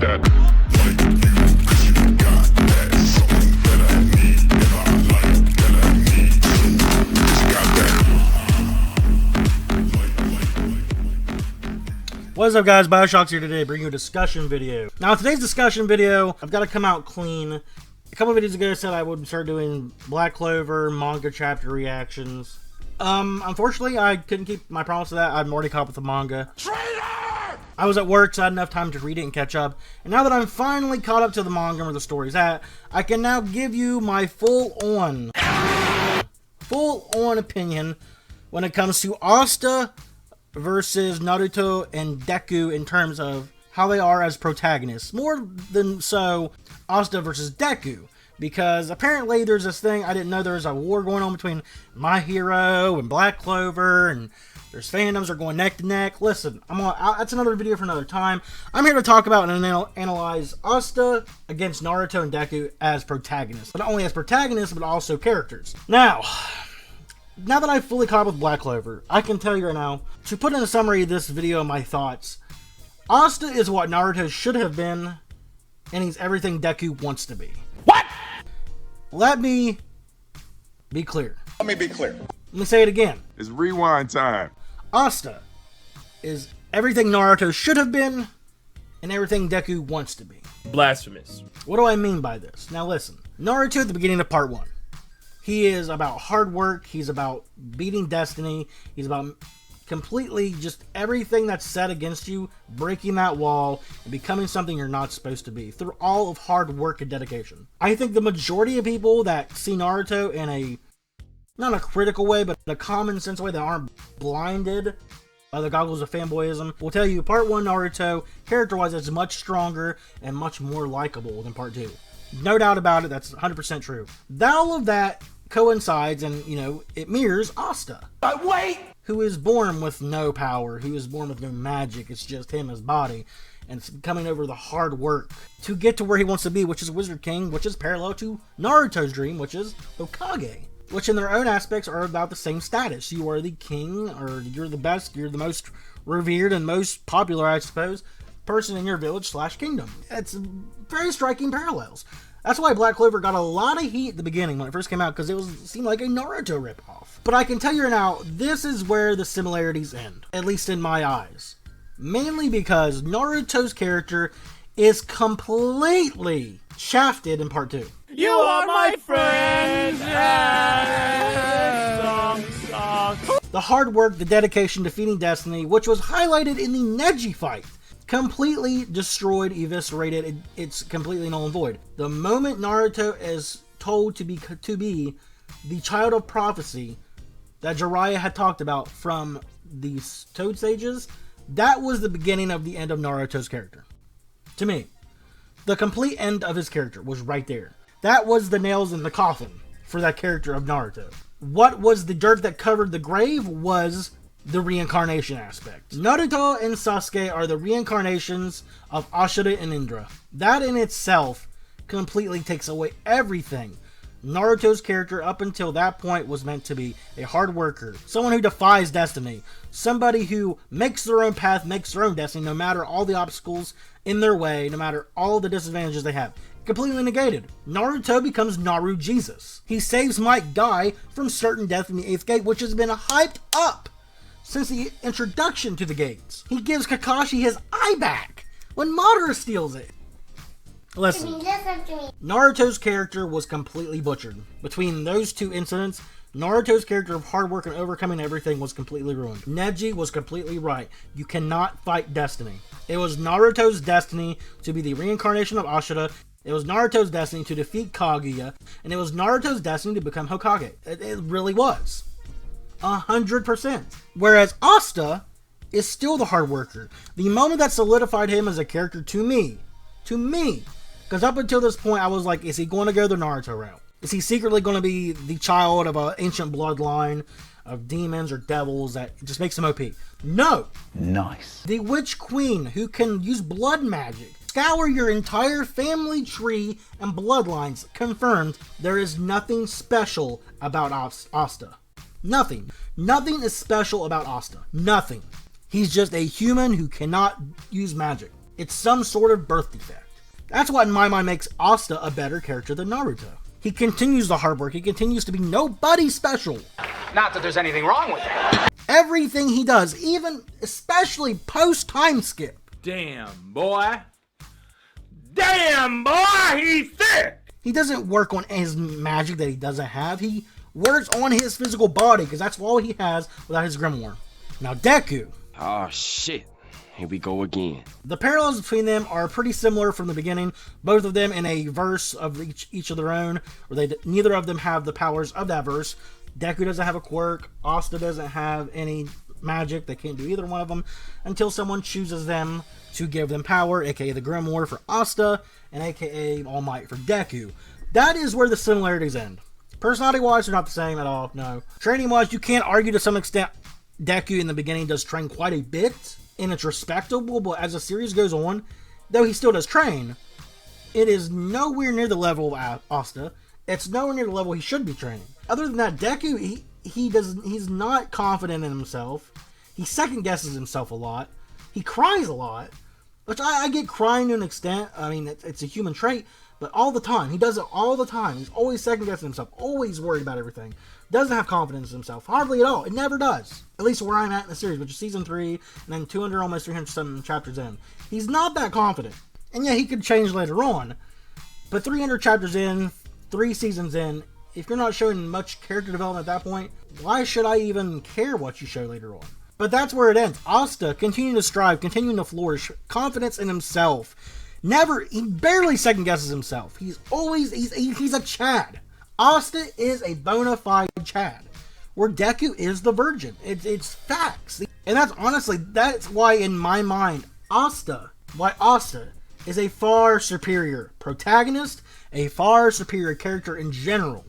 that. Like you, 'cause you got that. Something that I need, that I like, that I need too. 'Cause you got that. What is up, guys? Bioshock's here today, bringing you a discussion video. Now, in today's discussion video, I've got to come out clean. A couple of videos ago, I said I would start doing Black Clover manga chapter reactions. Unfortunately, I couldn't keep my promise to that. I'm already caught up with the manga. Traitor! I was at work, so I had enough time to read it and catch up. And now that I'm finally caught up to the manga and where the story's at, I can now give you my full-on opinion when it comes to Asta versus Naruto and Deku in terms of how they are as protagonists. More than so, Asta versus Deku. Because apparently there's this thing, I didn't know there was a war going on between My Hero and Black Clover, and there's fandoms are going neck to neck. Listen, that's another video for another time. I'm here to talk about and analyze Asta against Naruto and Deku as protagonists. But not only as protagonists, but also characters. Now that I've fully caught up with Black Clover, I can tell you right now, to put in a summary of this video my thoughts, Asta is what Naruto should have been, and he's everything Deku wants to be. What? Let me be clear. Let me be clear. Let me say it again. It's rewind time. Asta is everything Naruto should have been, and everything Deku wants to be. Blasphemous. What do I mean by this? Now listen, Naruto at the beginning of part 1. He is about hard work, he's about beating destiny, he's about completely just everything that's set against you, breaking that wall, and becoming something you're not supposed to be, through all of hard work and dedication. I think the majority of people that see Naruto in a, not a critical way, but in a common sense way that aren't blinded by the goggles of fanboyism, will tell you part 1 Naruto, character-wise, is much stronger and much more likable than part 2. No doubt about it, that's 100% true. All of that coincides and, it mirrors Asta. But wait! Who is born with no power, who is born with no magic, it's just him, his body, and it's coming over the hard work to get to where he wants to be, which is Wizard King, which is parallel to Naruto's dream, which is Hokage, which in their own aspects are about the same status. You are the king, or you're the best, you're the most revered and most popular, I suppose, person in your village / kingdom. It's very striking parallels. That's why Black Clover got a lot of heat at the beginning when it first came out, because it seemed like a Naruto ripoff. But I can tell you now, this is where the similarities end, at least in my eyes. Mainly because Naruto's character is completely shafted in part 2. You are my friend. The hard work, the dedication, defeating destiny, which was highlighted in the Neji fight, completely destroyed, eviscerated. It's completely null and void. The moment Naruto is told to be the child of prophecy that Jiraiya had talked about from the Toad Sages, that was the beginning of the end of Naruto's character. To me, the complete end of his character was right there. That was the nails in the coffin for that character of Naruto. What was the dirt that covered the grave was the reincarnation aspect. Naruto and Sasuke are the reincarnations of Ashura and Indra. That in itself completely takes away everything Naruto's character up until that point was meant to be: a hard worker, someone who defies destiny, somebody who makes their own path, makes their own destiny, no matter all the obstacles in their way, no matter all the disadvantages they have. Completely negated. Naruto becomes Naru Jesus. He saves Might Guy from certain death in the 8th gate, which has been hyped up since the introduction to the gates. He gives Kakashi his eye back when Madara steals it. Listen, Naruto's character was completely butchered. Between those two incidents, Naruto's character of hard work and overcoming everything was completely ruined. Neji was completely right. You cannot fight destiny. It was Naruto's destiny to be the reincarnation of Ashura. It was Naruto's destiny to defeat Kaguya. And it was Naruto's destiny to become Hokage. It really was. 100%. Whereas Asta is still the hard worker. The moment that solidified him as a character to me, because up until this point I was like, is he going to go the Naruto route? Is he secretly going to be the child of an ancient bloodline of demons or devils that just makes him OP? No. Nice. The Witch Queen who can use blood magic, scour your entire family tree and bloodlines. Confirmed, there is nothing special about Asta. Nothing. Nothing is special about Asta. Nothing. He's just a human who cannot use magic. It's some sort of birth defect. That's what in my mind makes Asta a better character than Naruto. He continues the hard work. He continues to be nobody special. Not that there's anything wrong with that. Everything he does, even especially post time skip. Damn, boy. Damn, boy, he's thick. He doesn't work on his magic that he doesn't have. He works on his physical body because that's all he has without his grimoire. Now Deku. Oh shit. Here we go again. The parallels between them are pretty similar from the beginning. Both of them in a verse of each of their own, where neither of them have the powers of that verse. Deku doesn't have a quirk. Asta doesn't have any magic. They can't do either one of them until someone chooses them to give them power, aka the grimoire for Asta, and aka All Might for Deku. That is where the similarities end. Personality-wise, they're not the same at all, no. Training-wise, you can't argue to some extent Deku in the beginning does train quite a bit, and it's respectable, but as the series goes on, though he still does train, it is nowhere near the level of Asta. It's nowhere near the level he should be training. Other than that, Deku, he's not confident in himself. He second-guesses himself a lot. He cries a lot, which I get crying to an extent. I mean, it's a human trait, but all the time. He does it all the time. He's always second-guessing himself, always worried about everything. Doesn't have confidence in himself, hardly at all. It never does. At least where I'm at in the series, which is season 3, and then 200, almost 300 something chapters in. He's not that confident. And yeah, he could change later on, but 300 chapters in, 3 seasons in, if you're not showing much character development at that point, why should I even care what you show later on? But that's where it ends. Asta continuing to strive, continuing to flourish, confidence in himself. He barely second guesses himself. He's a Chad. Asta is a bona fide Chad, where Deku is the virgin. It's facts. And that's why in my mind, Asta is a far superior protagonist, a far superior character in general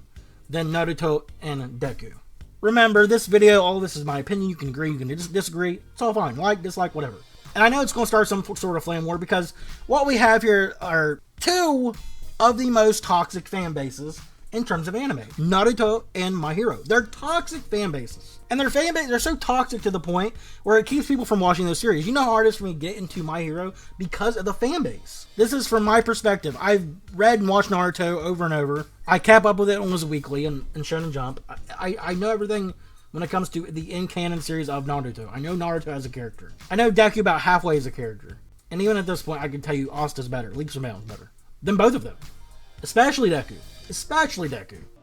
than Naruto and Deku. Remember, this video, all this is my opinion. You can agree, you can disagree. It's all fine. Like, dislike, whatever. And I know it's going to start some sort of flame war because what we have here are 2 of the most toxic fan bases in terms of anime. Naruto and My Hero. They're toxic fan bases. And their fan base, they're so toxic to the point where it keeps people from watching those series. You know how hard it is for me to get into My Hero? Because of the fan base. This is from my perspective. I've read and watched Naruto over and over. I kept up with it almost weekly and Shonen Jump. I know everything when it comes to the in-canon series of Naruto. I know Naruto as a character. I know Deku about halfway as a character. And even at this point, I can tell you Asta's better. Leaps and bounds better. Than both of them. Especially Deku.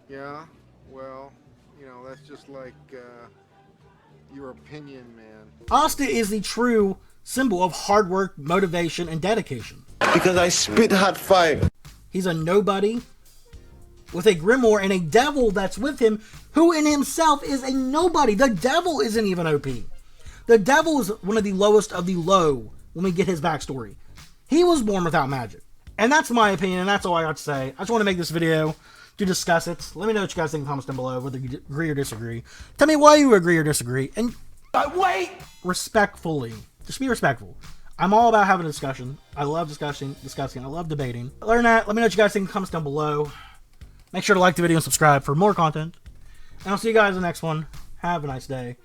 Yeah, well, you know, that's just like your opinion, man. Asta is the true symbol of hard work, motivation, and dedication. Because I spit hot fire. He's a nobody with a grimoire and a devil that's with him, who in himself is a nobody. The devil isn't even OP. The devil is one of the lowest of the low when we get his backstory. He was born without magic. And that's my opinion, and that's all I got to say. I just want to make this video to discuss it. Let me know what you guys think in the comments down below, whether you agree or disagree. Tell me why you agree or disagree, and Wait! respectfully. Just be respectful. I'm all about having a discussion. I love discussing. I love debating. Other than that, let me know what you guys think in the comments down below. Make sure to like the video and subscribe for more content. And I'll see you guys in the next one. Have a nice day.